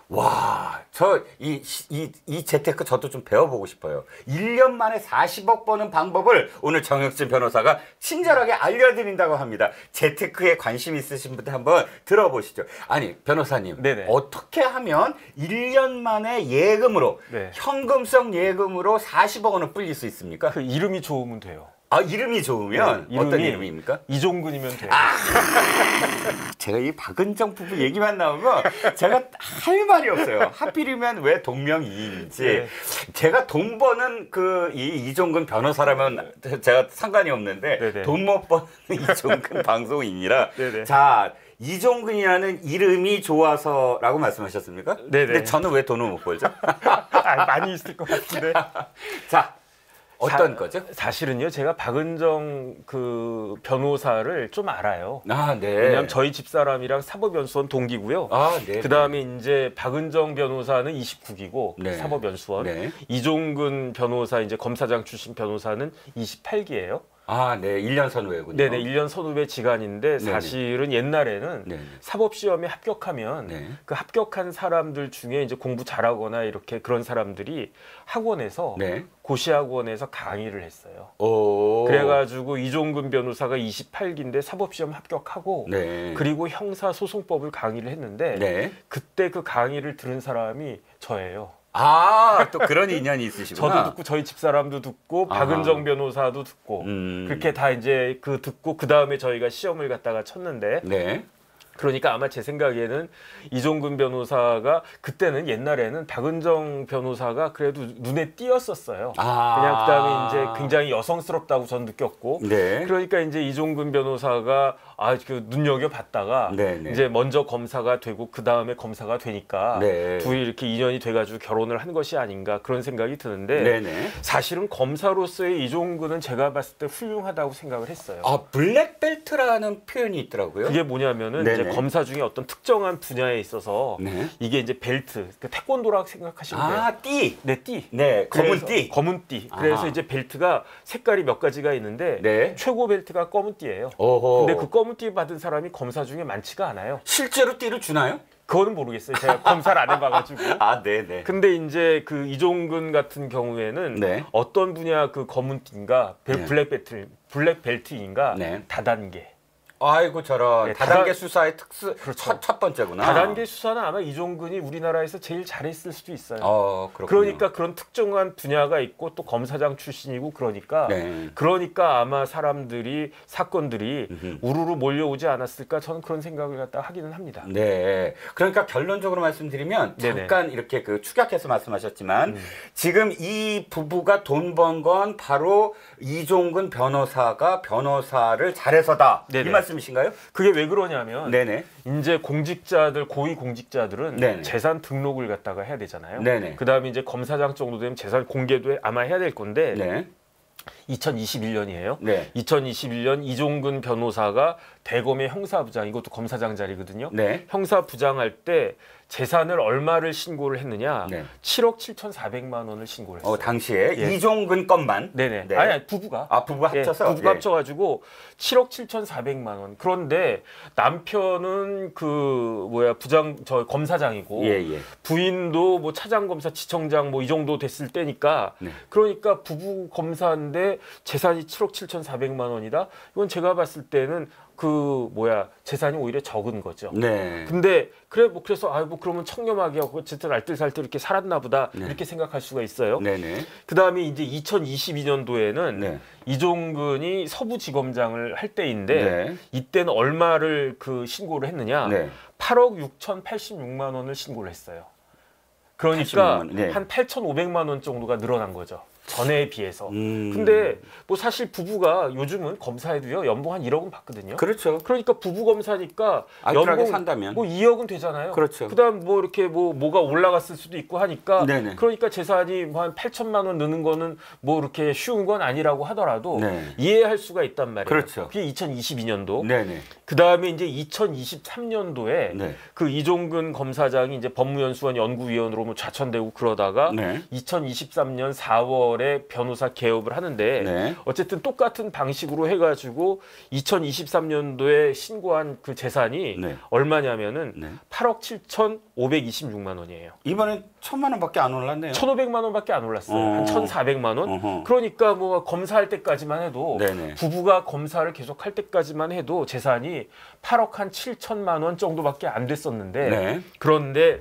와, 이 재테크 저도 좀 배워보고 싶어요. 1년 만에 40억 버는 방법을 오늘 정혁진 변호사가 친절하게 알려드린다고 합니다. 재테크에 관심 있으신 분들 한번 들어보시죠. 아니, 변호사님. 네네. 어떻게 하면 1년 만에 예금으로, 네. 현금성 예금으로 40억 원을 불릴 수 있습니까? 그 이름이 좋으면 돼요. 아, 이름이 좋으면 네, 어떤 이름입니까? 이종근이면 돼요. 제가 이 박은정 부부 얘기만 나오면 제가 할 말이 없어요. 하필이면 왜 동명이인인지. 네. 제가 돈 버는 이종근 변호사라면 제가 상관이 없는데 네네. 돈 못 버는 이종근 방송인이라. 네네. 자, 이종근이라는 이름이 좋아서라고 말씀하셨습니까? 네네. 근데 저는 왜 돈을 못 벌죠? 많이 있을 것 같은데. 자, 어떤 거죠? 사실은요, 제가 박은정 그 변호사를 좀 알아요. 아, 네. 왜냐하면 저희 집사람이랑 사법연수원 동기고요. 아, 네. 그 다음에 이제 박은정 변호사는 29기고 네. 사법연수원. 네. 이종근 변호사 이제 검사장 출신 변호사는 28기예요. 아, 네. 1년 선후배군요. 네네, 1년 선후배 지간인데 사실은 옛날에는 네네. 사법시험에 합격하면 네. 그 합격한 사람들 중에 이제 공부 잘하거나 이렇게 그런 사람들이 학원에서 네. 고시학원에서 강의를 했어요. 오. 그래가지고 이종근 변호사가 28기인데 사법시험 합격하고 네. 그리고 형사소송법을 강의를 했는데 네. 그때 그 강의를 들은 사람이 저예요. 아, 또 그런 인연이 있으시구나. 저도 듣고 저희 집사람도 듣고 아하. 박은정 변호사도 듣고 그렇게 다 이제 그 듣고 그 다음에 저희가 시험을 갖다가 쳤는데 네. 그러니까 아마 제 생각에는 이종근 변호사가 그때는 옛날에는 박은정 변호사가 그래도 눈에 띄었었어요. 아. 그냥 그다음에 이제 굉장히 여성스럽다고 전 느꼈고 네. 그러니까 이제 이종근 변호사가 그 눈여겨 봤다가 네네. 이제 먼저 검사가 되고 그 다음에 검사가 되니까 네. 둘이 이렇게 인연이 돼가지고 결혼을 한 것이 아닌가 그런 생각이 드는데 네네. 사실은 검사로서의 이종근은 제가 봤을 때 훌륭하다고 생각을 했어요. 아, 블랙벨트라는 표현이 있더라고요. 그게 뭐냐면은 네네. 이제 검사 중에 어떤 특정한 분야에 있어서 네. 이게 이제 벨트, 그 태권도라고 생각하시면 돼요. 아, 띠. 네, 띠. 네, 검은 그래서 띠. 검은 띠. 그래서 아하. 이제 벨트가 색깔이 몇 가지가 있는데 네. 최고 벨트가 검은 띠예요. 오호. 근데 그 검은 띠 받은 사람이 검사 중에 많지가 않아요. 실제로 띠를 주나요? 그거는 모르겠어요. 제가 검사를 안 해봐가지고. 아, 네네. 근데 이제 그 이종근 같은 경우에는 네. 어떤 분야 그 검은 띠인가 네. 블랙벨트인가 네. 다단계. 아이고, 저런. 네, 다단계 수사의 특수 그렇죠. 첫 번째구나. 다단계 수사는 아마 이종근이 우리나라에서 제일 잘했을 수도 있어요. 그렇군요. 그러니까 그런 특정한 분야가 있고 또 검사장 출신이고 그러니까 네. 그러니까 아마 사람들이 사건들이 음흠. 우르르 몰려오지 않았을까 저는 그런 생각을 갖다 하기는 합니다. 네. 그러니까 결론적으로 말씀드리면 네네. 잠깐 이렇게 그 축약해서 말씀하셨지만 지금 이 부부가 돈 번 건 바로 이종근 변호사가 변호사를 잘해서다. 네네. 이 말씀이신가요? 그게 왜 그러냐면 네네. 이제 공직자들 고위 공직자들은 네네. 재산 등록을 갖다가 해야 되잖아요. 네네. 그다음에 이제 검사장 정도 되면 재산 공개도 아마 해야 될 건데 네. 2021년이에요. 네. 2021년 이종근 변호사가 대검의 형사부장, 이것도 검사장 자리거든요. 네. 형사부장할 때 재산을 얼마를 신고를 했느냐? 네. 7억 7,400만 원을 신고를 했어요. 당시에 예. 이종근 것만. 네네. 네. 아니 부부가. 부부 합쳐서. 부부가 예. 합쳐가지고 7억 7,400만 원. 그런데 남편은 저 검사장이고 예. 부인도 뭐 차장 검사, 지청장 뭐 이 정도 됐을 때니까 네. 그러니까 부부 검사인데 재산이 7억 7,400만 원이다. 이건 제가 봤을 때는 재산이 오히려 적은 거죠. 네. 근데 그래서 그러면 청렴하게 하고 어쨌든 알뜰살뜰 이렇게 살았나 보다 네. 이렇게 생각할 수가 있어요. 네네. 그다음에 이제 2022년도에는 네. 이종근이 서부지검장을 할 때인데 네. 이때는 얼마를 신고를 했느냐? 네. 8억 6,086만 원을 신고를 했어요. 그러니까 86만 원, 네. 한 8,500만 원 정도가 늘어난 거죠. 전에 비해서. 음. 근데 뭐 사실 부부가 요즘은 검사에도요 연봉 한 1억은 받거든요. 그렇죠. 그러니까 부부 검사니까 알뜰하게 연봉 산다면. 뭐 2억은 되잖아요. 그렇죠. 그다음 뭐 이렇게 뭐가 올라갔을 수도 있고 하니까 네네. 그러니까 재산이 뭐 한 8천만 원 느는 거는 뭐 이렇게 쉬운 건 아니라고 하더라도 네. 이해할 수가 있단 말이에요. 그렇죠. 그게 2022년도. 네네. 그다음에 이제 2023년도에 네. 그 이종근 검사장이 이제 법무연수원 연구위원으로 뭐 좌천되고 그러다가 네. 2023년 4월 12월에 변호사 개업을 하는데 네. 어쨌든 똑같은 방식으로 해가지고 2023년도에 신고한 그 재산이 네. 얼마냐면은 네. 8억 7,526만 원이에요. 이번엔 1,000만 원밖에 안 올랐네요. 1,500만 원밖에 안 올랐어요. 한 1,400만 원. 어허. 그러니까 뭐 검사할 때까지만 해도 네네. 부부가 검사를 계속 할 때까지만 해도 재산이 8억 한 7천만 원 정도밖에 안 됐었는데 네. 그런데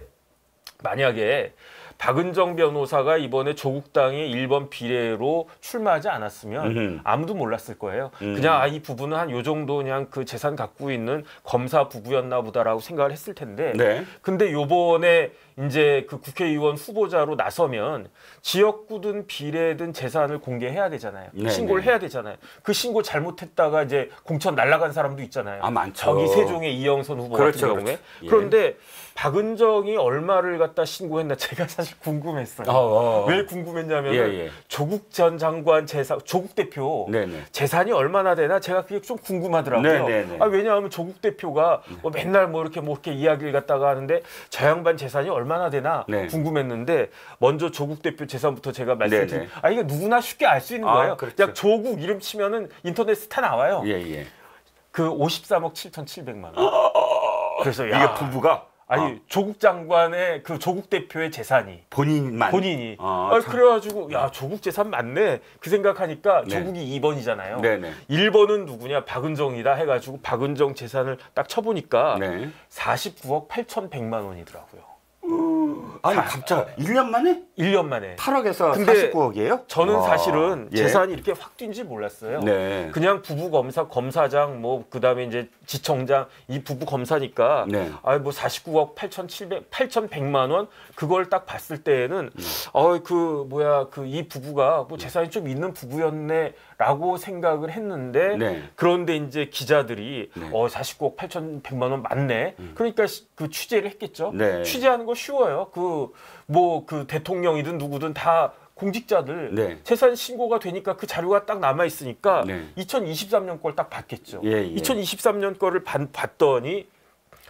만약에 박은정 변호사가 이번에 조국 당의 1번 비례로 출마하지 않았으면 아무도 몰랐을 거예요. 그냥 이 부부는 한 요 정도 그냥 그 재산 갖고 있는 검사 부부였나 보다라고 생각을 했을 텐데 네. 근데 요번에 이제 그 국회의원 후보자로 나서면 지역구든 비례든 재산을 공개해야 되잖아요. 네, 신고를 네. 해야 되잖아요. 그 신고 잘못했다가 이제 공천 날아간 사람도 있잖아요. 아, 많죠. 저기 세종의 이영선 후보 그렇죠, 같은 경우에. 그렇죠. 예. 그런데 박은정이 얼마를 갖다 신고했나 제가 사실 궁금했어요. 왜 궁금했냐면 예. 조국 전 장관 재산, 조국 대표 네네. 재산이 얼마나 되나 제가 그게 좀 궁금하더라고요. 네네네. 왜냐하면 조국 대표가 뭐 맨날 뭐 이렇게 이야기를 갖다가 하는데 저 양반 재산이 얼마나 되나 네. 궁금했는데 먼저 조국 대표 재산부터 제가 네네. 말씀드린 이게 누구나 쉽게 알 수 있는 아, 거예요. 그렇죠. 그냥 조국 이름 치면은 인터넷에 다 나와요. 예. 그 53억 7,700만 원. 그래서 이게 야, 부부가 조국 장관의 그 조국 대표의 재산이 본인이 그래가지고 야 조국 재산 맞네 그 생각하니까 네. 조국이 2번이잖아요. 네네. 1번은 누구냐 박은정이다 해가지고 박은정 재산을 딱 쳐보니까 네. 49억 8,100만 원이더라고요. 아니 갑자기 1년 만에 1년 만에. 8억에서 근데 49억이에요? 저는 사실은 예. 재산이 이렇게 확 뛴지 몰랐어요. 네. 그냥 부부 검사, 검사장, 뭐 그다음에 이제 지청장 이 부부 검사니까 네. 뭐 49억 8,100만 원 그걸 딱 봤을 때에는 이 부부가 뭐 재산이 좀 있는 부부였네라고 생각을 했는데 네. 그런데 이제 기자들이 네. 49억 8,100만 원 맞네. 그러니까 그 취재를 했겠죠. 네. 취재하는 거 쉬워요. 그 대통령이든 누구든 다 공직자들 네. 재산 신고가 되니까 그 자료가 딱 남아 있으니까 네. 2023년 걸 딱 봤겠죠. 예. 2023년 거를 봤더니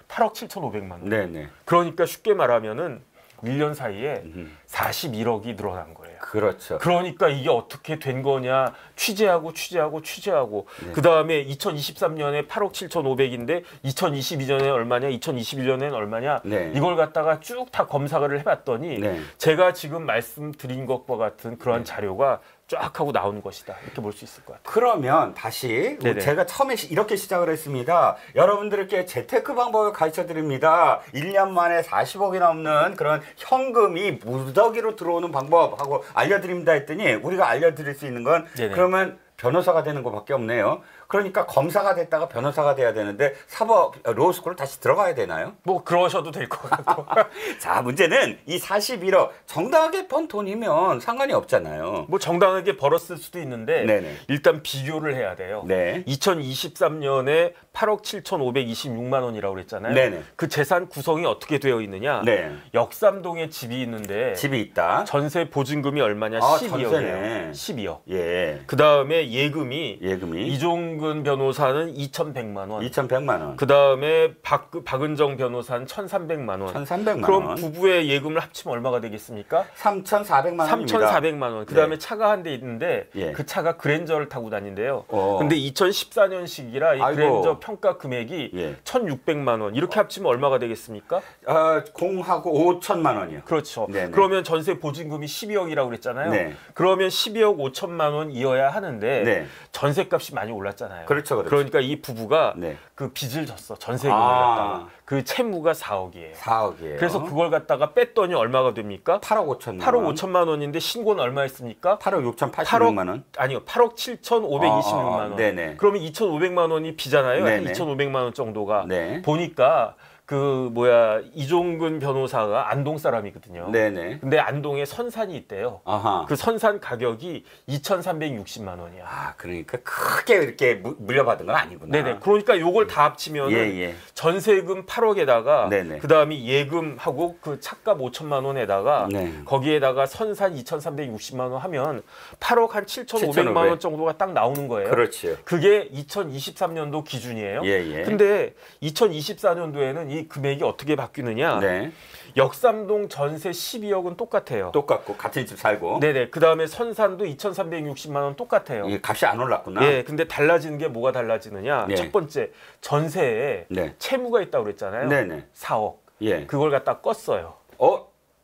8억 7,500만 원. 네네. 그러니까 쉽게 말하면은 1년 사이에 41억이 늘어난 거예요. 그렇죠. 그러니까 이게 어떻게 된 거냐 취재하고 네. 그다음에 2023년에 8억 7,500인데 2022년에 얼마냐 2021년에는 얼마냐 네. 이걸 갖다가 쭉 다 검사를 해봤더니 네. 제가 지금 말씀드린 것과 같은 그러한 자료가 쫙 하고 나오는 것이다 이렇게 볼 수 있을 것 같아요. 그러면 다시 네네. 제가 처음에 이렇게 시작을 했습니다. 여러분들께 재테크 방법을 가르쳐 드립니다. 1년 만에 40억이 넘는 그런 현금이 무더기로 들어오는 방법하고 알려드립니다 했더니 우리가 알려드릴 수 있는 건 네네. 그러면 변호사가 되는 것밖에 없네요. 그러니까 검사가 됐다가 변호사가 돼야 되는데 사법 로스쿨을 다시 들어가야 되나요? 뭐 그러셔도 될 것 같고. 자, 문제는 이 41억 정당하게 번 돈이면 상관이 없잖아요. 뭐 정당하게 벌었을 수도 있는데 네네. 일단 비교를 해야 돼요. 네. 2023년에 8억 7,526만 원이라고 그랬잖아요. 네네. 그 재산 구성이 어떻게 되어 있느냐? 네. 역삼동에 집이 있는데 집이 있다. 전세 보증금이 얼마냐? 아, 12억이에요. 전세네. 12억. 예. 그다음에 예금이 예금이 이종근 변호사는 2,100만 원. 2,100만 원. 그다음에 박은정 변호사는 1,300만 원. 1,300만 그럼 원. 부부의 예금을 합치면 얼마가 되겠습니까? 3,400만 원입니다. 3,400만 원. 그다음에 네. 차가 한 대 있는데 예. 그 차가 그랜저를 타고 다닌대요. 어. 근데 2014년식이라 이 아이고. 그랜저 평가 금액이 예. 1,600만 원. 이렇게 합치면 얼마가 되겠습니까? 공하고 5천만 원이요. 그렇죠. 네네. 그러면 전세 보증금이 12억이라고 그랬잖아요. 네. 그러면 12억 5천만 원이어야 하는데 네. 전세값이 많이 올랐잖아요. 그렇죠. 그러니까 이 부부가 네. 그 빚을 졌어. 전세금을 아. 갖다가. 그 채무가 4억이에요. 4억이에요. 그래서 그걸 갖다가 뺐더니 얼마가 됩니까? 8억 5천만 8억 원. 5천만 원인데 신고는 얼마였습니까? 8억 6,086만 원. 아니요. 8억 7,526만 원. 네네. 그러면 2,500만 원이 비잖아요. 한 네네. 2,500만 원 정도가. 네. 보니까 이종근 변호사가 안동 사람이거든요. 네네. 근데 안동에 선산이 있대요. 아하. 그 선산 가격이 2,360만 원이야. 아, 그러니까 크게 이렇게 물려받은 건 아니구나. 네네. 그러니까 요걸 다 합치면 예. 전세금 8억에다가 네네. 그다음에 예금하고 그 차값 5천만 원에다가 네. 거기에다가 선산 2,360만 원 하면 8억 한 7,500만 원 정도가 딱 나오는 거예요. 그렇죠. 그게 2023년도 기준이에요. 예. 근데 2024년도에는 이 금액이 어떻게 바뀌느냐? 네. 역삼동 전세 12억은 똑같아요. 똑같고 같은 집 살고. 네네. 그 다음에 선산도 2,360만 원 똑같아요. 이게 값이 안 올랐구나. 예, 근데 달라지는 게 뭐가 달라지느냐? 예. 첫 번째 전세에 네. 채무가 있다고 그랬잖아요. 네네. 4억. 예. 그걸 갖다 껐어요.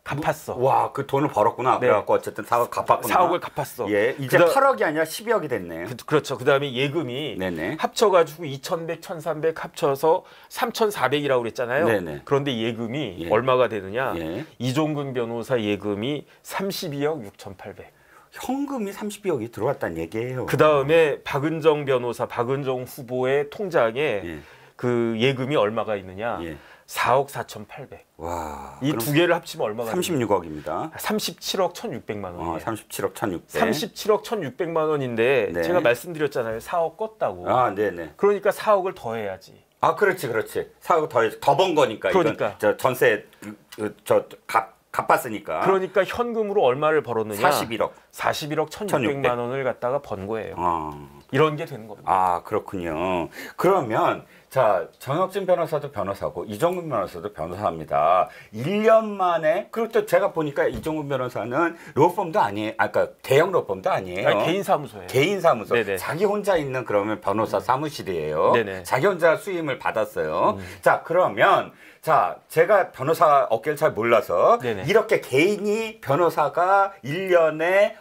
갚았어. 와, 그 돈을 벌었구나. 네. 그래갖고 어쨌든 4억 갚았구나. 4억을 갚았어. 예, 이제 8억이 아니라 12억이 됐네요. 그렇죠. 그다음에 예금이 네네. 합쳐가지고 2,100, 1,300 합쳐서 3,400이라고 그랬잖아요. 네네. 그런데 예금이 예. 얼마가 되느냐? 예. 이종근 변호사 예금이 32억 6,800. 현금이 32억이 들어왔다는 얘기예요. 그 다음에 박은정 변호사, 박은정 후보의 통장에 예. 그 예금이 얼마가 있느냐? 예. 4억 4,800. 와. 이 두 개를 합치면 얼마가 36억입니다. 37억 1,600만 원이에요. 37억 1,600. 37억 1,600만 원인데 네. 제가 말씀드렸잖아요. 4억 껐다고. 아, 네네. 그러니까 4억을 더해야지. 아, 그렇지. 4억 더 번 거니까. 그러니까. 이건 저 전세 갚았으니까. 그러니까 현금으로 얼마를 벌었느냐? 41억. 41억 1,600만 원을 갖다가 번 거예요. 이런 게 되는 겁니다. 아, 그렇군요. 그러면 자, 정혁진 변호사도 변호사고 이종근 변호사도 변호사입니다. 1년 만에 그리고 또 제가 보니까 이종근 변호사는 로펌도 아니에요. 아까 대형 로펌도 아니에요. 아니, 개인 사무소예요. 개인 사무소. 네네. 자기 혼자 있는 그러면 변호사 사무실이에요. 네네. 자기 혼자 수임을 받았어요. 자, 그러면 자, 제가 변호사 업계를 잘 몰라서 네네. 이렇게 개인이 변호사가 1년에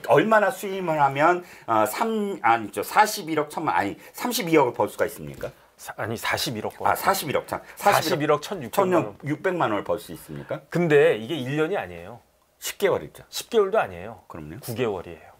얼마나 수임을 하면 41억 1천만 아니 32억을 벌 수가 있습니까? 아니 41억 원. 아, 41억 참. 41억 1,600만 원. 1,600만 원을 벌 수 있습니까? 근데 이게 1년이 아니에요. 10개월이죠. 10개월도 아니에요. 그럼요. 9개월이에요.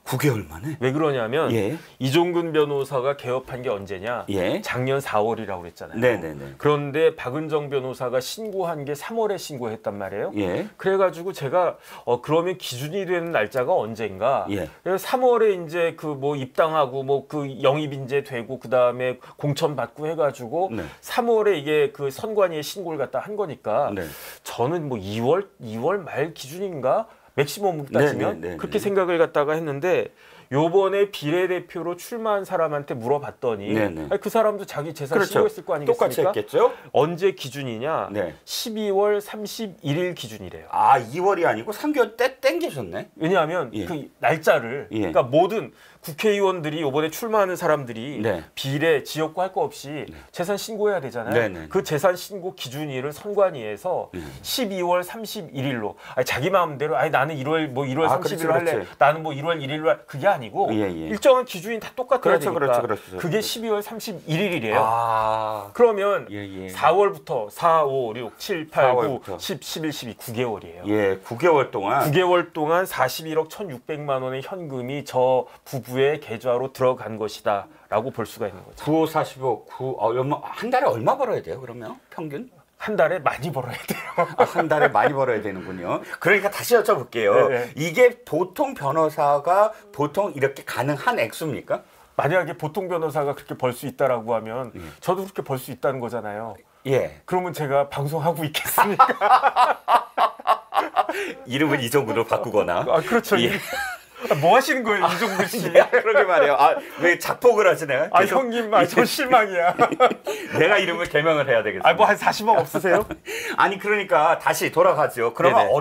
9개월 만에? 왜 그러냐면 예. 이종근 변호사가 개업한 게 언제냐? 예. 작년 4월이라고 그랬잖아요. 네네네. 그런데 박은정 변호사가 신고한 게 3월에 신고했단 말이에요. 예. 그래가지고 제가 그러면 기준이 되는 날짜가 언젠가? 예. 3월에 이제 그 뭐 입당하고 뭐 그 영입 인재 되고 그 다음에 공천 받고 해가지고 네. 3월에 이게 그 선관위에 신고를 갖다 한 거니까 네. 저는 뭐 2월 말 기준인가? 맥시멈 따지면 네. 그렇게 생각을 갖다가 했는데 요번에 비례대표로 출마한 사람한테 물어봤더니 네네. 아니, 그 사람도 자기 재산 그렇죠. 신고했을 거 아니겠습니까? 똑같이 했겠죠? 언제 기준이냐? 네. 12월 31일 기준이래요. 아, 2월이 아니고 3개월 땡기셨네. 왜냐하면 예. 그 날짜를 예. 그러니까 모든 국회의원들이 이번에 출마하는 사람들이 네. 비례 지역구 할 거 없이 재산 신고해야 되잖아요. 네네. 그 재산 신고 기준일을 선관위에서 12월 31일로 자기 마음대로 나는 1월 1월 30일 할래. 그렇지. 나는 뭐 1월 1일로 할 그게 아니고 예. 일정한 기준이 다 똑같아야 그렇죠, 되니까 그렇죠. 그게 12월 31일이래요. 아. 그러면 예. 4월부터 4, 5, 6, 7, 8, 9, 4월부터. 10, 11, 12, 9개월이에요. 예, 9개월 동안 9개월 동안 41억 1,600만 원의 현금이 저 부부의 계좌로 들어간 것이다 라고 볼 수가 있는 거죠. 9, 5, 45, 9, 한 달에 얼마 벌어야 돼요, 그러면? 평균? 한 달에 많이 벌어야 돼요. 아, 한 달에 많이 벌어야 되는군요. 그러니까 다시 여쭤볼게요. 네. 이게 보통 변호사가 보통 이렇게 가능한 액수입니까? 만약에 보통 변호사가 그렇게 벌 수 있다라고 하면 저도 그렇게 벌 수 있다는 거잖아요. 예. 그러면 제가 방송하고 있겠습니까? 이름을 이종구로 바꾸거나. 아, 그렇죠. 예. 뭐 하시는 거예요, 이종근 씨? 그러게 말이에요. 아, 왜 작폭을 하시나요? 아, 형님, 저 실망이야. 내가 이름을 개명을 해야 되겠어요. 뭐 한 40억 없으세요? 아니, 그러니까 다시 돌아가죠. 그러면 네네.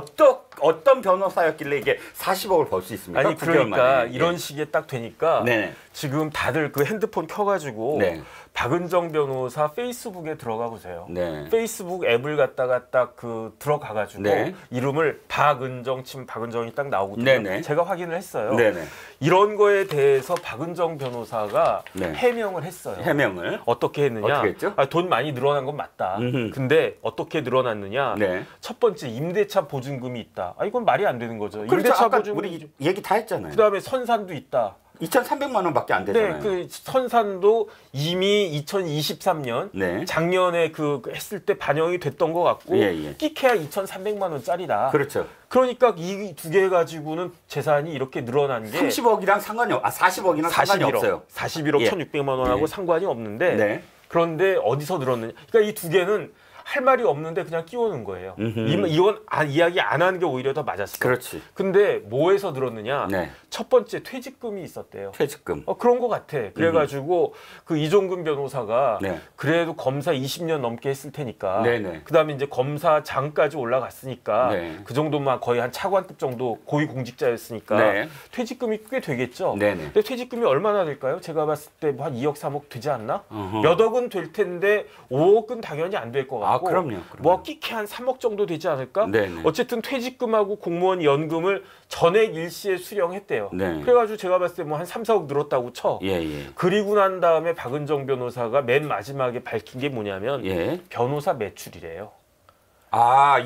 어떤 변호사였길래 이게 40억을 벌 수 있습니까? 아니, 9개월 그러니까 만에. 이런 식에 딱 되니까 네. 지금 다들 그 핸드폰 켜가지고 네. 박은정 변호사 페이스북에 들어가 보세요. 네. 페이스북 앱을 갖다가 딱 그 들어가가지고 네. 이름을 박은정 치면 박은정이 딱 나오거든요. 네네. 제가 확인을 했어요. 네네. 이런 거에 대해서 박은정 변호사가 네. 해명을 했어요. 해명을. 어떻게 했느냐? 어떻게 했죠? 돈 많이 늘어난 건 맞다. 음흠. 근데 어떻게 늘어났느냐? 네. 첫 번째 임대차 보증금이 있다. 이건 말이 안 되는 거죠. 그렇죠. 임대차 아까 보증금. 우리 얘기 다 했잖아요. 그다음에 선산도 있다. 2,300만 원밖에 안 되잖아요. 네, 그 선산도 이미 2023년 네. 작년에 그 했을 때 반영이 됐던 것 같고 예. 끼케야 2,300만 원짜리다. 그렇죠. 그러니까 이 두 개 가지고는 재산이 이렇게 늘어난 게 30억이랑 상관이 40억이랑 상관이 41억, 없어요. 41억 예. 1,600만 원하고 예. 상관이 없는데 네. 그런데 어디서 늘었느냐? 그러니까 이 두 개는 할 말이 없는데 그냥 끼워놓은 거예요. 이건 이야기 안 하는 게 오히려 더 맞았어. 그렇지. 근데 뭐에서 들었느냐? 네. 첫 번째 퇴직금이 있었대요. 퇴직금. 그런 거 같아. 그래가지고 그 이종근 변호사가 네. 그래도 검사 20년 넘게 했을 테니까 네네. 그다음에 이제 검사장까지 올라갔으니까 네. 그 정도만 거의 한 차관급 정도 고위공직자였으니까 네. 퇴직금이 꽤 되겠죠. 네네. 근데 퇴직금이 얼마나 될까요? 제가 봤을 때 뭐 한 2억 3억 되지 않나? 어허. 몇 억은 될 텐데 5억은 당연히 안 될 것 같고 그럼요. 뭐 끼케 한 3억 정도 되지 않을까? 네네. 어쨌든 퇴직금하고 공무원 연금을 전액 일시에 수령했대요. 네. 그래가지고 제가 봤을 때 뭐 한 3, 4억 늘었다고 쳐. 예, 예. 그리고 난 다음에 박은정 변호사가 맨 마지막에 밝힌 게 뭐냐면 예. 변호사 매출이래요.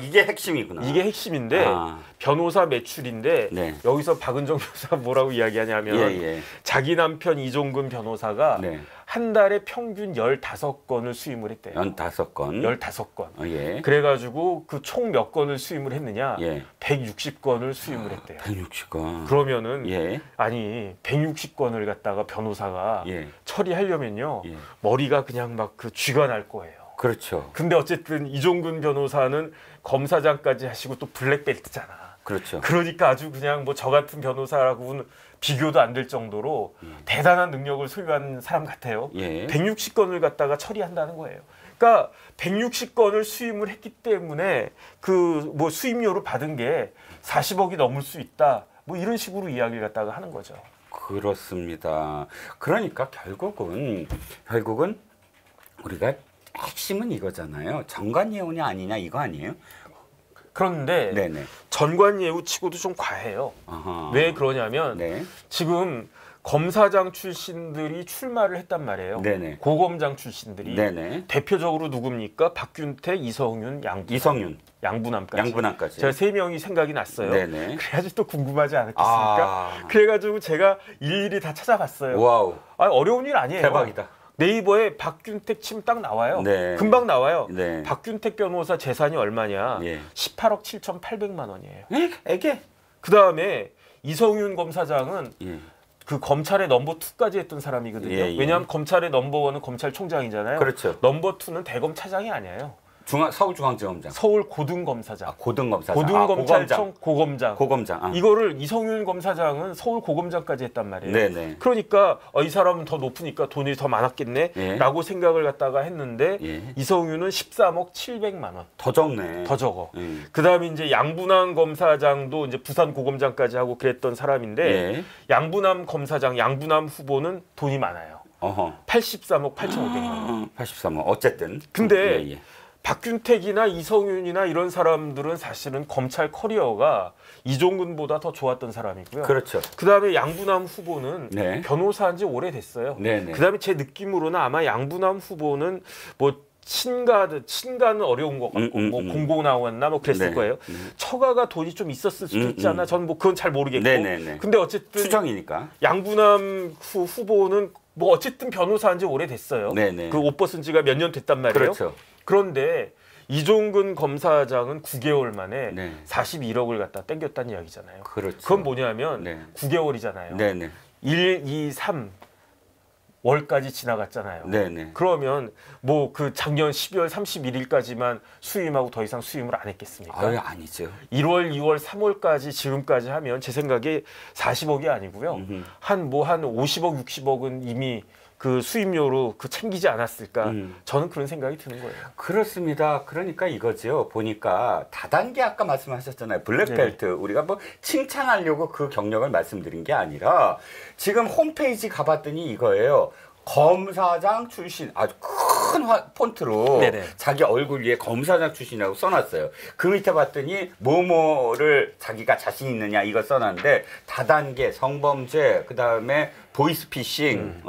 이게 핵심이구나. 이게 핵심인데 변호사 매출인데 네. 여기서 박은정 변호사가 뭐라고 이야기하냐면 예. 자기 남편 이종근 변호사가 네. 한 달에 평균 15건을 수임을 했대요. 15건. 15건. 예. 그래가지고 그 총 몇 건을 수임을 했느냐? 예. 160건을 수임을 했대요. 160건. 그러면은 예. 아니 160건을 갖다가 변호사가 예. 처리하려면요 예. 머리가 그냥 막 그 쥐가 날 거예요. 그렇죠. 근데 어쨌든 이종근 변호사는 검사장까지 하시고 또 블랙벨트잖아. 그렇죠. 그러니까 아주 그냥 뭐 저 같은 변호사라고는 비교도 안 될 정도로 대단한 능력을 소유한 사람 같아요. 예. 160건을 갖다가 처리한다는 거예요. 그러니까 160건을 수임을 했기 때문에 그 뭐 수임료로 받은 게 40억이 넘을 수 있다. 뭐 이런 식으로 이야기를 갖다가 하는 거죠. 그렇습니다. 그러니까 결국은 우리가 핵심은 이거잖아요. 정관예우냐 아니냐 이거 아니에요? 그런데 네네. 전관예우 치고도 좀 과해요. 아하. 왜 그러냐면 네. 지금 검사장 출신들이 출마를 했단 말이에요. 네네. 고검장 출신들이. 네네. 대표적으로 누굽니까? 박균택, 이성윤, 이성윤. 양분함까지. 제가 3명이 생각이 났어요. 네네. 그래가지고 또 궁금하지 않았겠습니까? 그래가지고 제가 일일이 다 찾아봤어요. 와우. 어려운 일 아니에요. 대박이다. 네이버에 박균택 치면 딱 나와요. 네. 금방 나와요. 네. 박균택 변호사 재산이 얼마냐? 예. 18억 7,800만 원이에요. 애게? 그 다음에 이성윤 검사장은 예. 그 검찰의 넘버 2까지 했던 사람이거든요. 예. 왜냐하면 검찰의 넘버 1은 검찰총장이잖아요. 그렇죠. 넘버 2는 대검 차장이 아니에요. 서울중앙지검장. 서울 고등검사장. 고등검사장. 고등검찰청 고검장. 고검장. 이거를 이성윤 검사장은 서울 고검장까지 했단 말이에요. 네네. 그러니까 이 사람은 더 높으니까 돈이 더 많았겠네 예. 라고 생각을 갖다가 했는데 예. 이성윤은 13억 700만 원. 더 적네. 더 적어. 예. 그다음에 이제 양분남 검사장도 이제 부산 고검장까지 하고 그랬던 사람인데 예. 양분남 검사장, 양분남 후보는 돈이 많아요. 어허. 83억 8,500만 원. 83억. 어쨌든. 근데 예. 박균택이나 이성윤이나 이런 사람들은 사실은 검찰 커리어가 이종근보다 더 좋았던 사람이고요. 그렇죠. 그다음에 양분남 후보는 네. 변호사한 지 오래됐어요. 네네. 그다음에 제 느낌으로는 아마 양분남 후보는 뭐 친가는 어려운 것 같고 뭐 공고 나왔나 뭐 그랬을 네. 거예요. 처가가 돈이 좀 있었을 수도 있지 않나? 저는 뭐 그건 잘 모르겠고. 네네네. 근데 어쨌든 추정이니까. 양분남 후보는 뭐 어쨌든 변호사한 지 오래됐어요. 네네. 그 옷 벗은 지가 몇 년 됐단 말이에요. 그렇죠. 그런데 이종근 검사장은 9개월 만에 네. 41억을 갖다 땡겼다는 이야기잖아요. 그렇죠. 그건 뭐냐면 네. 9개월이잖아요. 네네. 1, 2, 3 월까지 지나갔잖아요. 네네. 그러면 뭐 그 작년 12월 31일까지만 수임하고 더 이상 수임을 안 했겠습니까? 아니죠. 1월, 2월, 3월까지 지금까지 하면 제 생각에 40억이 아니고요. 한 50억, 60억은 이미 그 수임료로 그 챙기지 않았을까? 저는 그런 생각이 드는 거예요. 그렇습니다. 그러니까 이거죠. 보니까 다단계 아까 말씀하셨잖아요. 블랙벨트. 우리가 뭐 칭찬하려고 그 경력을 말씀드린 게 아니라 지금 홈페이지 가봤더니 이거예요. 검사장 출신 아주 큰 폰트로 네네. 자기 얼굴 위에 검사장 출신이라고 써놨어요. 그 밑에 봤더니 뭐뭐를 자기가 자신 있느냐 이거 써놨는데 다단계 성범죄 그다음에 보이스피싱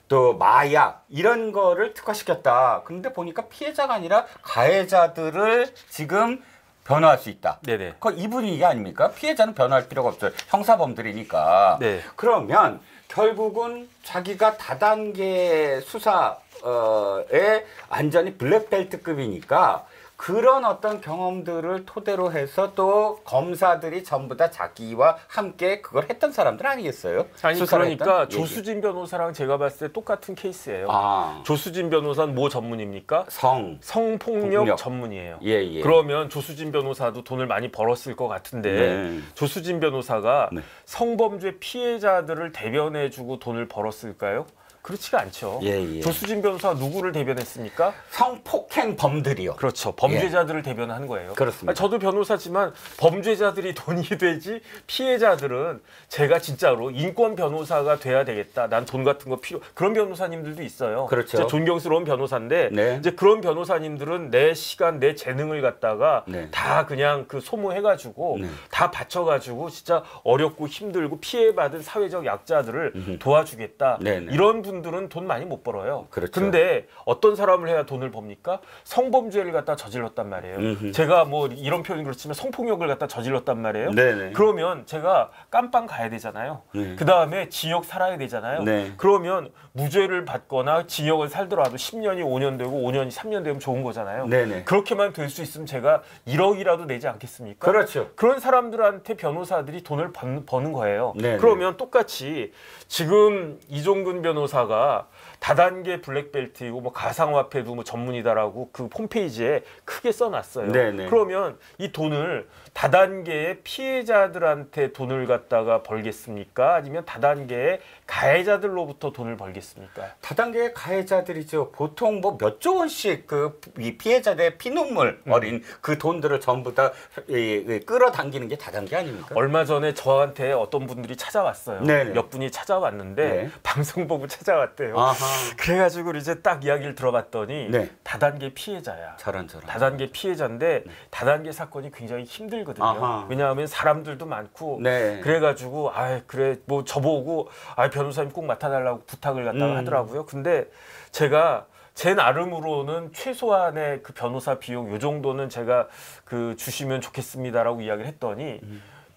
또 마약 이런 거를 특화시켰다. 근데 보니까 피해자가 아니라 가해자들을 지금 변호할 수 있다. 네네. 이 분위기 아닙니까? 피해자는 변호할 필요가 없어요. 형사범들이니까. 네. 그러면 결국은 자기가 다단계 수사에 완전히 블랙벨트급이니까 그런 어떤 경험들을 토대로 해서 또 검사들이 전부 다 자기와 함께 그걸 했던 사람들 아니겠어요? 아니 수사를 그러니까 했던? 조수진 변호사랑 제가 봤을 때 똑같은 케이스예요. 아, 조수진 변호사는 뭐 전문입니까? 성폭력 폭력. 전문이에요. 예, 예. 그러면 조수진 변호사도 돈을 많이 벌었을 것 같은데 네. 조수진 변호사가 네. 성범죄 피해자들을 대변해주고 돈을 벌었을까요? 그렇지가 않죠. 예, 예. 조수진 변호사가 누구를 대변했습니까? 성폭행 범들이요. 그렇죠. 범죄자들을 대변하는 거예요. 그렇습니다. 저도 변호사지만 범죄자들이 돈이 되지 피해자들은 제가 진짜로 인권 변호사가 돼야 되겠다. 난 돈 같은 거 필요. 그런 변호사님들도 있어요. 그렇죠. 진짜 존경스러운 변호사인데 네. 이제 그런 변호사님들은 내 시간, 내 재능을 갖다가 네. 다 그냥 그 소모해가지고 네. 다 바쳐가지고 진짜 어렵고 힘들고 피해받은 사회적 약자들을 도와주겠다. 네, 네. 이런 분들은 돈 많이 못 벌어요. 그렇죠. 근데 어떤 사람을 해야 돈을 법니까? 성범죄를 갖다 저질렀단 말이에요. 제가 뭐 이런 표현이 그렇지만 성폭력을 갖다 저질렀단 말이에요. 네네. 그러면 제가 깜빵 가야 되잖아요. 네. 그 다음에 징역 살아야 되잖아요. 네. 그러면 무죄를 받거나 징역을 살더라도 10년이 5년 되고 5년이 3년 되면 좋은 거잖아요. 네네. 그렇게만 될 수 있으면 제가 1억이라도 내지 않겠습니까? 그렇죠. 그런 사람들한테 변호사들이 돈을 버는 거예요. 네네. 그러면 똑같이 지금 이종근 변호사가 다단계 블랙벨트이고 뭐 가상화폐도 뭐 전문이다라고 그 홈페이지에 크게 써놨어요. 네네. 그러면 이 돈을 다단계의 피해자들한테 돈을 갖다가 벌겠습니까? 아니면 다단계의 가해자들로부터 돈을 벌겠습니까? 다단계 가해자들이죠. 보통 뭐 몇 조 원씩 그 이 피해자들의 피눈물 어린 그 돈들을 전부 다 끌어당기는 게 다단계 아닙니까? 얼마 전에 저한테 어떤 분들이 찾아왔어요. 네네. 몇 분이 찾아왔는데 네. 방송 보고 찾아왔대요. 아하. 그래가지고 이제 딱 이야기를 들어봤더니 네. 다단계 피해자야. 저런. 다단계 피해자인데 다단계 사건이 굉장히 힘들거든요. 아하. 왜냐하면 사람들도 많고 네. 그래가지고 그래 뭐 저보고 변호사님 꼭 맡아달라고 부탁을 갖다가 하더라고요. 근데 제가 제 나름으로는 최소한의 그 변호사 비용 요 정도는 제가 그 주시면 좋겠습니다라고 이야기를 했더니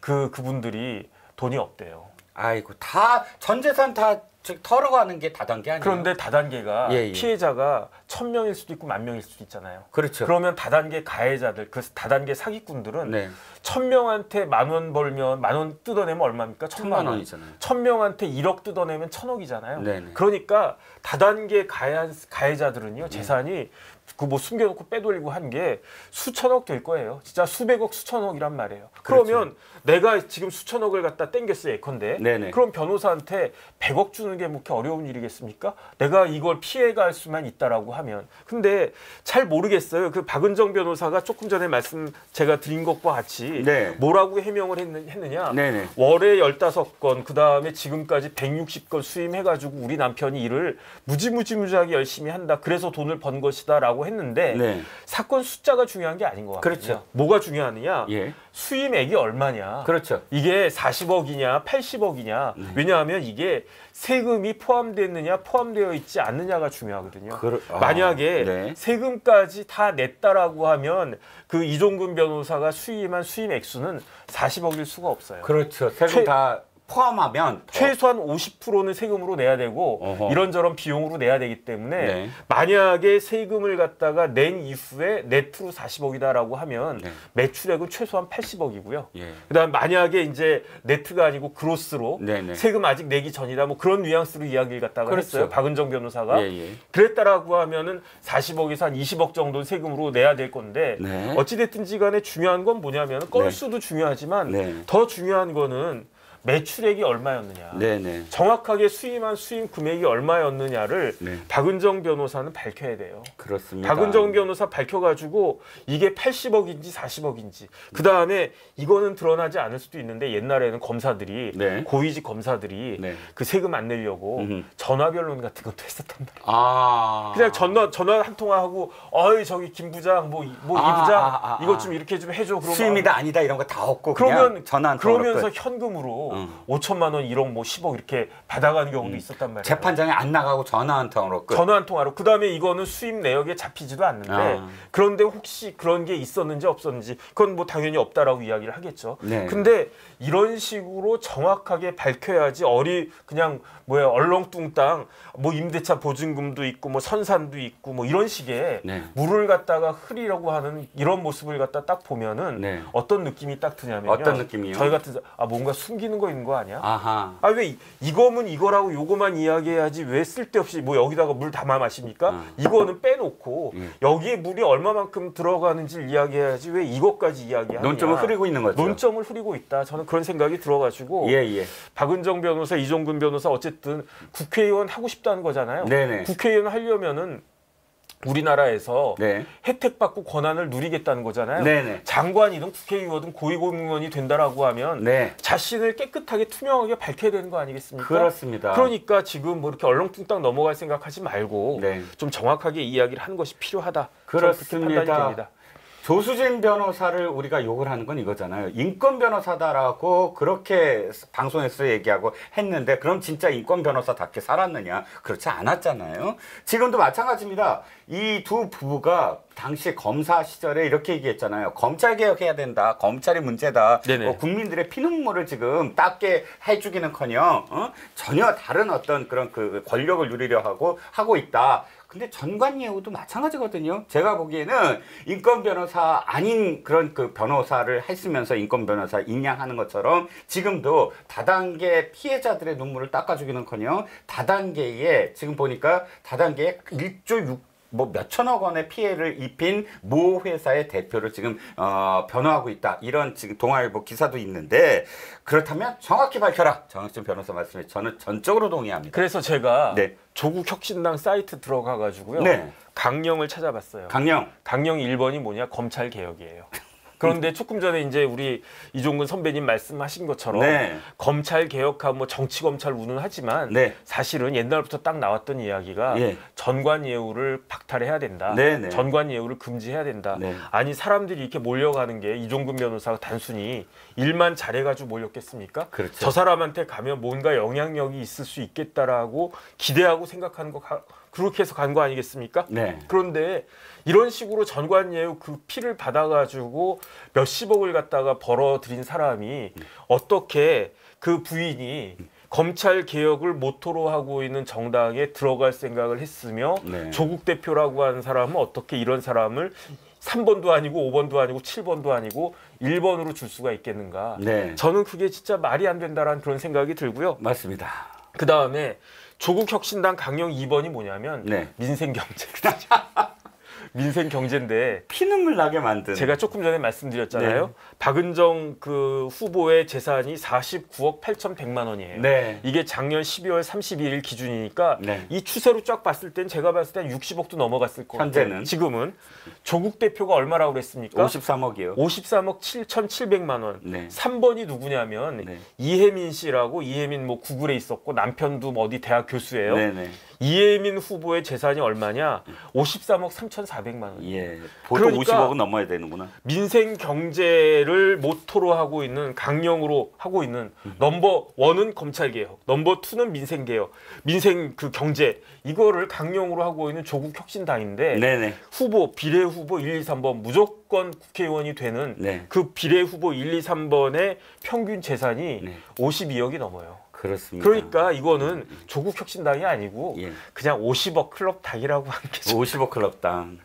그분들이 돈이 없대요. 아이고 다 전 재산 다 털어가는 게 다단계 아니에요? 그런데 다단계가 예, 예. 피해자가 1000명일 수도 있고 10,000명일 수도 있잖아요. 그렇죠. 그러면 다단계 가해자들, 그 다단계 사기꾼들은 네. 1000명한테 10,000원 벌면 10,000원 뜯어내면 얼마입니까? 1000만 원이잖아요. 1000명한테 1억 뜯어내면 1,000억이잖아요. 네네. 그러니까 다단계 가해자들은요 재산이 그 뭐 숨겨놓고 빼돌리고 한 게 수천억 될 거예요. 진짜 수백억, 수천억이란 말이에요. 그러면 내가 지금 수천억을 갖다 땡겼어요, 예컨대. 네네. 그럼 변호사한테 100억 주는 게 뭐 이렇게 어려운 일이겠습니까? 내가 이걸 피해갈 수만 있다라고 하면. 근데 잘 모르겠어요. 그 박은정 변호사가 조금 전에 말씀 제가 드린 것과 같이 네. 뭐라고 해명을 했느냐. 네네. 월에 15건, 그 다음에 지금까지 160건 수임해가지고 우리 남편이 일을 무지무지하게 열심히 한다. 그래서 돈을 번 것이다라고 했는데 네. 사건 숫자가 중요한 게 아닌 것 같아요. 그렇죠. 뭐가 중요하느냐? 예. 수임액이 얼마냐? 그렇죠. 이게 40억이냐, 80억이냐? 왜냐하면 이게 세금이 포함됐느냐, 포함되어 있지 않느냐가 중요하거든요. 만약에 네. 세금까지 다 냈다라고 하면 그 이종근 변호사가 수임한 수임 액수는 40억일 수가 없어요. 그렇죠. 세금 다 포함하면 최소한 50%는 세금으로 내야 되고 어허. 이런저런 비용으로 내야 되기 때문에 네. 만약에 세금을 갖다가 낸 이후에 네트로 40억이다라고 하면 네. 매출액은 최소한 80억이고요. 예. 그다음 만약에 이제 네트가 아니고 그로스로 네네. 세금 아직 내기 전이다 뭐 그런 뉘앙스로 이야기를 갖다가 그렇죠. 했어요. 박은정 변호사가. 예. 그랬다라고 하면은 40억에서 한 20억 정도 세금으로 내야 될 건데 네. 어찌됐든지 간에 중요한 건 뭐냐면 건수도 중요하지만 네. 더 중요한 거는 매출액이 얼마였느냐. 네네. 정확하게 수임한 수임 금액이 얼마였느냐를 네. 박은정 변호사는 밝혀야 돼요. 그렇습니다. 박은정 변호사 밝혀가지고 이게 80억인지 40억인지 그 다음에 이거는 드러나지 않을 수도 있는데 옛날에는 검사들이 네. 고위직 검사들이 네. 그 세금 안 내려고 전화변론 같은 것도 했었단 말이에요. 아. 그냥 전화 한 통화하고 어이 저기 김 부장 뭐 이 부장 이것 좀 이렇게 좀 해줘. 그러면 수임이다 아니다 이런 거 다 없고 그러면 그냥 전화 한 통으로 그러면서 끝. 현금으로 뭐 5천만 원, 1억, 뭐 10억 이렇게 받아가는 경우도 있었단 말이에요. 재판장에 안 나가고 전화 한 통으로 끝. 전화 한 통화로. 그다음에 이거는 수입 내역에 잡히지도 않는데 그런데 혹시 그런 게 있었는지 없었는지 그건 뭐 당연히 없다라고 이야기를 하겠죠. 네. 근데 이런 식으로 정확하게 밝혀야지 그냥 뭐야 얼렁뚱땅 뭐 임대차 보증금도 있고 뭐 선산도 있고 뭐 이런 식의 네. 물을 갖다가 흐리려고 하는 이런 모습을 갖다 딱 보면은 네. 어떤 느낌이 딱 드냐면요. 어떤 느낌이요? 저희 같은 뭔가 숨기는 거 있는 거 아니야? 아하. 왜 이거면 이거라고 요거만 이야기해야지 왜 쓸데없이 뭐 여기다가 물 담아 마십니까? 이거는 빼놓고 여기에 물이 얼마만큼 들어가는지를 이야기해야지 왜 이것까지 이야기하냐? 논점을 흐리고 있는 거죠. 논점을 흐리고 있다. 저는 그런 생각이 들어가지고 예. 박은정 변호사, 이종근 변호사 어쨌든 국회의원 하고 싶다는 거잖아요. 네네. 국회의원 하려면은 우리나라에서 네. 혜택 받고 권한을 누리겠다는 거잖아요. 네네. 장관이든 국회의원이든 고위공무원이 된다라고 하면 네. 자신을 깨끗하게 투명하게 밝혀야 되는 거 아니겠습니까? 그렇습니다. 그러니까 지금 뭐 이렇게 얼렁뚱땅 넘어갈 생각하지 말고 네. 좀 정확하게 이야기를 하는 것이 필요하다. 그렇습니다. 저는 그렇게 판단이 됩니다. 조수진 변호사를 우리가 욕을 하는 건 이거잖아요. 인권 변호사다라고 그렇게 방송에서 얘기하고 했는데 그럼 진짜 인권 변호사답게 살았느냐? 그렇지 않았잖아요. 지금도 마찬가지입니다. 이 두 부부가 당시 검사 시절에 이렇게 얘기했잖아요. 검찰 개혁해야 된다. 검찰이 문제다. 국민들의 피눈물을 지금 닦게 해주기는커녕 전혀 다른 어떤 그런 그 권력을 누리려 하고 있다. 근데 전관예우도 마찬가지거든요. 제가 보기에는 인권 변호사 아닌 그런 그 변호사를 했으면서 인권 변호사 인양하는 것처럼 지금도 다단계 피해자들의 눈물을 닦아주기는커녕 다단계에 지금 보니까 다단계에 1조 6 뭐 몇천억 원의 피해를 입힌 모 회사의 대표를 지금 변호하고 있다. 이런 지금 동아일보 기사도 있는데 그렇다면 정확히 밝혀라. 정학준 변호사 말씀에 저는 전적으로 동의합니다. 그래서 제가 네. 조국 혁신당 사이트 들어가 가지고요. 네. 강령을 찾아봤어요. 강령 1번이 뭐냐? 검찰 개혁이에요. 그런데 조금 전에 이제 우리 이종근 선배님 말씀하신 것처럼 네. 검찰 개혁하고 뭐 정치 검찰 운운하지만 네. 사실은 옛날부터 딱 나왔던 이야기가 전관예우를 박탈해야 된다. 네. 전관예우를 금지해야 된다. 네. 아니 사람들이 이렇게 몰려가는 게 이종근 변호사가 단순히 일만 잘해가지고 몰렸겠습니까? 그렇죠. 저 사람한테 가면 뭔가 영향력이 있을 수 있겠다라고 기대하고 생각하는 거 그렇게 해서 간 거 아니겠습니까? 네. 그런데 이런 식으로 전관예우 그 피를 받아가지고 몇십억을 갖다가 벌어들인 사람이 어떻게 그 부인이 검찰 개혁을 모토로 하고 있는 정당에 들어갈 생각을 했으며 조국 대표라고 하는 사람은 어떻게 이런 사람을 3번도 아니고 5번도 아니고 7번도 아니고 1번으로 줄 수가 있겠는가. 저는 그게 진짜 말이 안 된다라는 그런 생각이 들고요. 맞습니다. 그다음에 조국 혁신당 강령 2번이 뭐냐면 민생경제거든요. 민생경제인데 피눈물 나게 만든 제가 조금 전에 말씀드렸잖아요. 박은정 그 후보의 재산이 49억 8,100만 원이에요. 이게 작년 12월 32일 기준이니까 이 추세로 쫙 봤을 땐 제가 봤을 땐 60억도 넘어갔을 거예요. 현재는 지금은 조국 대표가 얼마라고 그랬습니까? 53억이요. 53억 7,700만 원. 3번이 누구냐면 이혜민 씨라고 이혜민 뭐 구글에 있었고 남편도 뭐 어디 대학 교수예요. 이혜민 후보의 재산이 얼마냐? 53억 3,400만 원. 보통 그러니까 50억은 넘어야 되는구나. 민생 경제를 모토로 하고 있는 강령으로 하고 있는 넘버 1은 검찰 개혁, 넘버 2는 민생 개혁, 민생 그 경제 이거를 강령으로 하고 있는 조국 혁신당인데 후보 비례 후보 1, 2, 3번 무조건 국회의원이 되는 그 비례 후보 1, 2, 3번의 평균 재산이 52억이 넘어요. 그렇습니다. 그러니까 이거는 조국 혁신당이 아니고 그냥 50억 클럽당이라고 하는 게 50억 클럽당.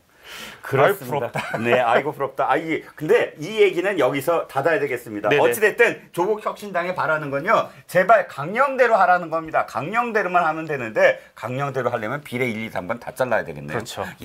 그렇습니다. 네, 아이고 부럽다. 근데 이 얘기는 여기서 닫아야 되겠습니다. 어찌됐든 조국 혁신당에 바라는 건요. 제발 강령대로 하라는 겁니다. 강령대로만 하면 되는데 강령대로 하려면 비례 1, 2, 3번 다 잘라야 되겠네요. 그렇죠.